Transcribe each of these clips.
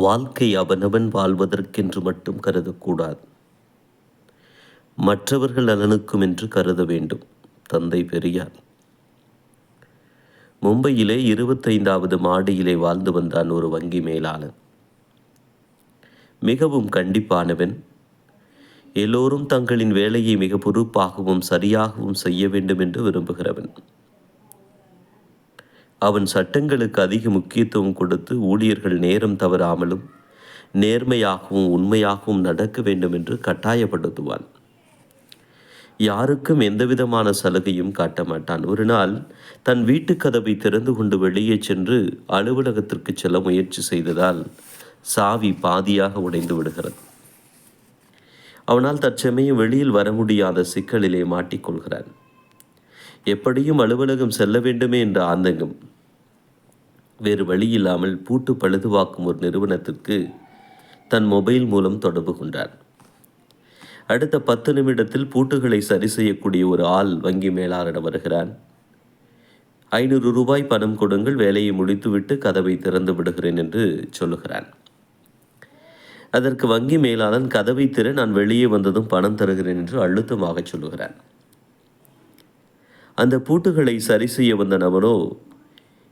வாழ்க்கை அவனவன் வாழ்வதற்கென்று மட்டும் கருதக்கூடாது, மற்றவர்கள் நலனுக்கும் என்று கருத வேண்டும். தந்தை பெரியார். மும்பையிலே 25வது மாடியிலே வாழ்ந்து வந்தான் ஒரு வங்கி மேலாளன். மிகவும் கண்டிப்பானவன். எல்லோரும் தங்களின் வேலையை மிக பொறுப்பாகவும் சரியாகவும் செய்ய வேண்டும் என்று விரும்புகிறவன். அவன் சட்டங்களுக்கு அதிக முக்கியத்துவம் கொடுத்து ஊழியர்கள் நேரம் தவறாமலும் நேர்மையாகவும் உண்மையாகவும் நடக்க வேண்டும் என்று கட்டாயப்படுத்துவான். யாருக்கும் எந்தவிதமான சலுகையும் காட்ட மாட்டான். ஒரு நாள் தன் வீட்டு கதவை திறந்து கொண்டு வெளியே சென்று அலுவலகத்திற்கு செல்ல முயற்சி செய்ததால் சாவி பாதியாக உடைந்து விடுகிறது. அவனால் தற்சமயம் வெளியில் வர முடியாத சிக்கலிலே மாட்டிக்கொள்கிறான். எப்படியும் அலுவலகம் செல்ல வேண்டுமே என்ற ஆதங்கம். வேறு வழியில்லாமல் பூட்டு பழுதுவாக்கும் ஒரு நிறுவனத்திற்கு தன் மொபைல் மூலம் தொடர்பு கொண்டார். அடுத்த 10 நிமிடத்தில் பூட்டுகளை சரி செய்யக்கூடிய ஒரு ஆள் வங்கி மேலாளரிடம் வருகிறான். 500 ரூபாய் பணம் கொடுங்கள், வேலையை முடித்துவிட்டு கதவை திறந்து விடுகிறேன் என்று சொல்லுகிறான். அதற்கு வங்கி மேலாளன் கதவை திற, நான் வெளியே வந்ததும் பணம் தருகிறேன் என்று அழுத்தமாக சொல்லுகிறான். அந்த பூட்டுகளை சரி செய்ய வந்த நபரோ,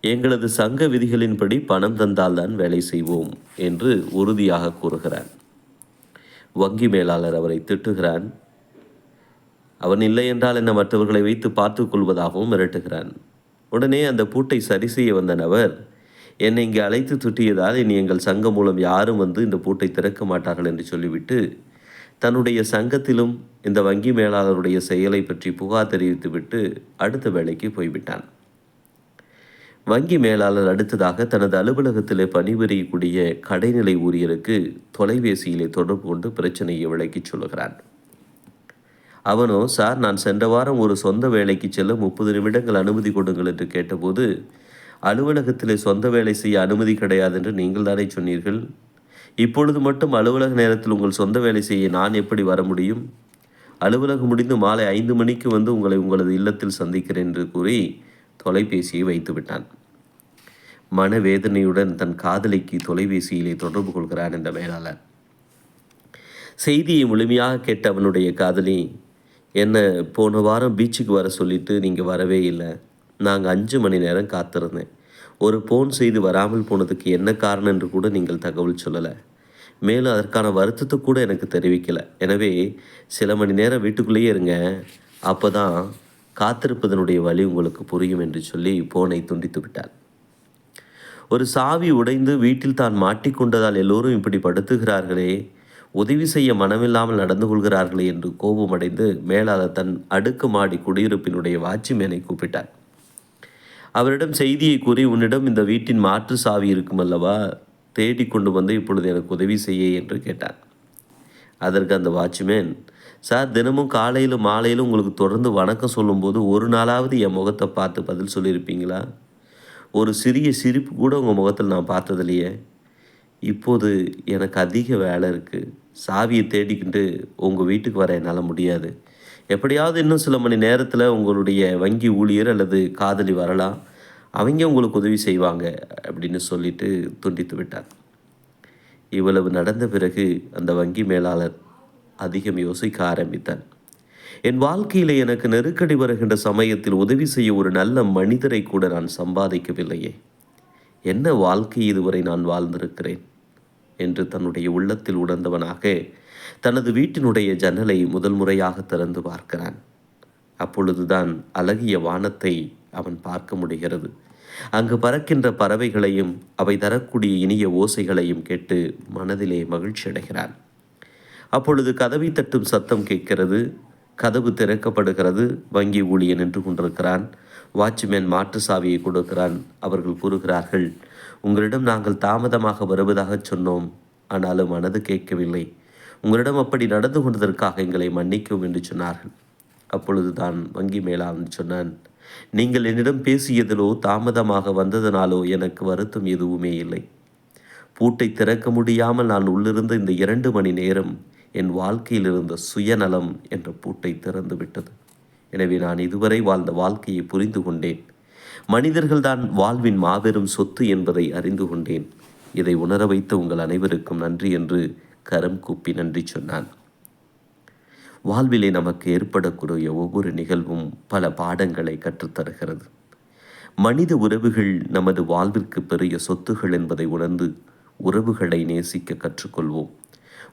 எங்களது சங்க விதிகளின்படி பணம் தந்தால்தான் வேலை செய்வோம் என்று உறுதியாக கூறுகிறான். வங்கி மேலாளர் அவரை திட்டுகிறான். அவன் இல்லை என்றால் என்ன மற்றவர்களை வைத்து பார்த்து கொள்வதாகவும் மிரட்டுகிறான். உடனே அந்த பூட்டை சரி செய்ய வந்த நபர், என்னை இங்கே அழைத்து துட்டியதால் இனி எங்கள் சங்கம் மூலம் யாரும் வந்து இந்த பூட்டை திறக்க மாட்டார்கள் என்று சொல்லிவிட்டு தன்னுடைய சங்கத்திலும் இந்த வங்கி மேலாளருடைய செயலை பற்றி புகார் தெரிவித்துவிட்டு அடுத்த வேலைக்கு போய்விட்டான். வங்கி மேலாளர் அடுத்ததாக தனது அலுவலகத்திலே பணிபுரியக்கூடிய கடைநிலை ஊழியருக்கு தொலைபேசியிலே தொடர்பு கொண்டு பிரச்சனையை விளக்கிச் சொல்லுகிறான். அவனோ, சார், நான் சென்ற வாரம் ஒரு சொந்த வேலைக்கு செல்ல 30 நிமிடங்கள் அனுமதி கொடுங்கள் என்று கேட்டபோது அலுவலகத்திலே சொந்த வேலை செய்ய அனுமதி கிடையாது என்று நீங்கள் தானே சொன்னீர்கள். இப்பொழுது மட்டும் அலுவலக நேரத்தில் உங்கள் சொந்த வேலை செய்ய நான் எப்படி வர முடியும்? அலுவலகம் முடிந்து மாலை 5 மணிக்கு வந்து உங்களை உங்களது இல்லத்தில் சந்திக்கிறேன் என்று கூறி தொலைபேசியை வைத்து விட்டான். மனவேதனையுடன் தன் காதலிக்கு தொலைபேசியிலே தொடர்பு கொள்கிறான் என்ற மேலாளர். செய்தியை முழுமையாக கேட்ட அவனுடைய காதலி, என்ன போன வாரம் பீச்சுக்கு வர சொல்லிட்டு நீங்கள் வரவே இல்லை. நாங்கள் 5 மணி நேரம் காத்திருந்தேன். ஒரு ஃபோன் செய்து வராமல் போனதுக்கு என்ன காரணம் என்று கூட நீங்கள் தகவல் சொல்லலை. மேலும் அதற்கான வருத்தத்தை கூட எனக்கு தெரிவிக்கலை. எனவே சில மணி நேரம் வீட்டுக்குள்ளேயே இருங்க, அப்போ தான் காத்திருப்பதனுடைய வழி உங்களுக்கு புரியும் என்று சொல்லி ஃபோனை துண்டித்து விட்டார். ஒரு சாவி உடைந்து வீட்டில் தான் மாட்டிக்கொண்டதால் எல்லோரும் இப்படி படுத்துகிறார்களே, உதவி செய்ய மனமில்லாமல் நடந்து கொள்கிறார்களே என்று கோபமடைந்து மேலாளர் தன் அடுக்குமாடி குடியிருப்பினுடைய வாட்ச்மேனை கூப்பிட்டார். அவரிடம் செய்தியை கூறி, உன்னிடம் இந்த வீட்டின் மாற்று சாவி இருக்கும் அல்லவா, தேடி கொண்டு வந்து இப்பொழுது எனக்கு உதவி செய்ய என்று கேட்டார். அதற்கு அந்த வாட்ச்மேன், சார், தினமும் காலையிலும் மாலையிலும் உங்களுக்கு தொடர்ந்து வணக்கம் சொல்லும்போது ஒரு நாளாவது என் முகத்தை பார்த்து பதில் சொல்லியிருப்பீங்களா? ஒரு சிறிய சிரிப்பு கூட உங்கள் முகத்தில் நான் பார்த்ததில்லையே. இப்போது எனக்கு அதிக வேலை இருக்குது. சாவியை தேடிக்கிட்டு உங்கள் வீட்டுக்கு வர என்னால் முடியாது. எப்படியாவது இன்னும் சில மணி நேரத்தில் உங்களுடைய வங்கி ஊழியர் அல்லது காதலி வரலாம், அவங்க உங்களுக்கு உதவி செய்வாங்க அப்படின்னு சொல்லிட்டு துண்டித்து விட்டார். இவ்வளவு நடந்த பிறகு அந்த வங்கி மேலாளர் அதிகம் யோசிக்க ஆரம்பித்தார். என் வாழ்க்கையில் எனக்கு நெருக்கடி வருகின்ற சமயத்தில் உதவி செய்ய ஒரு நல்ல மனிதரை கூட நான் சம்பாதிக்கவில்லையே. என்ன வாழ்க்கை இதுவரை நான் வாழ்ந்திருக்கிறேன் என்று தன்னுடைய உள்ளத்தில் உணர்ந்தவனாக தனது வீட்டினுடைய ஜன்னலை முதல் முறையாக திறந்து பார்க்கிறான். அப்பொழுதுதான் அழகிய வானத்தை அவன் பார்க்க முடிகிறது. அங்கு பறக்கின்ற பறவைகளையும் அவை தரக்கூடிய இனிய ஓசைகளையும் கேட்டு மனதிலே மகிழ்ச்சி அடைகிறான். அப்பொழுது கதவை தட்டும் சத்தம் கேட்கிறது. கதவு திறக்கப்படுகிறது. வங்கி ஊழியன் நின்று கொண்டிருக்கிறான். வாட்ச்மேன் மாற்று சாவியை கொடுக்கிறான். அவர்கள் கூறுகிறார்கள், உங்களிடம் நாங்கள் தாமதமாக வருவதாக சொன்னோம், ஆனாலும் மனது கேட்கவில்லை. உங்களிடம் அப்படி நடந்து கொண்டதற்காக எங்களை மன்னிக்கவும் என்று சொன்னார்கள். அப்பொழுதுதான் வங்கி மேலாளன் சொன்னான், நீங்கள் என்னிடம் பேசியதிலோ தாமதமாக வந்ததனாலோ எனக்கு வருத்தம் எதுவுமே இல்லை. பூட்டை திறக்க முடியாமல் நான் உள்ளிருந்த இந்த 2 மணி நேரம் என் வாழ்க்கையில் இருந்த சுயநலம் என்ற பூட்டை திறந்து விட்டது. எனவே நான் இதுவரை வாழ்ந்த வாழ்க்கையை புரிந்து கொண்டேன். மனிதர்கள்தான் வாழ்வின் மாபெரும் சொத்து என்பதை அறிந்து கொண்டேன். இதை உணர வைத்த உங்கள் அனைவருக்கும் நன்றி என்று கரம் கூப்பி நன்றி சொன்னான். வாழ்விலே நமக்கு ஏற்படக்கூடிய ஒவ்வொரு நிகழ்வும் பல பாடங்களை கற்றுத்தருகிறது. மனித உறவுகள் நமது வாழ்விற்கு பெரிய சொத்துகள் என்பதை உணர்ந்து உறவுகளை நேசிக்க கற்றுக்கொள்வோம்.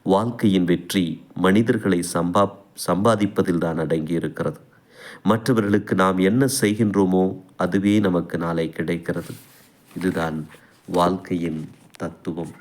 வாழ்க்கையின் வெற்றி மனிதர்களை சம்பாதிப்பதில் தான் அடங்கியிருக்கிறது. மற்றவர்களுக்கு நாம் என்ன செய்கின்றோமோ அதுவே நமக்கு நாளை கிடைக்கிறது. இதுதான் வாழ்க்கையின் தத்துவம்.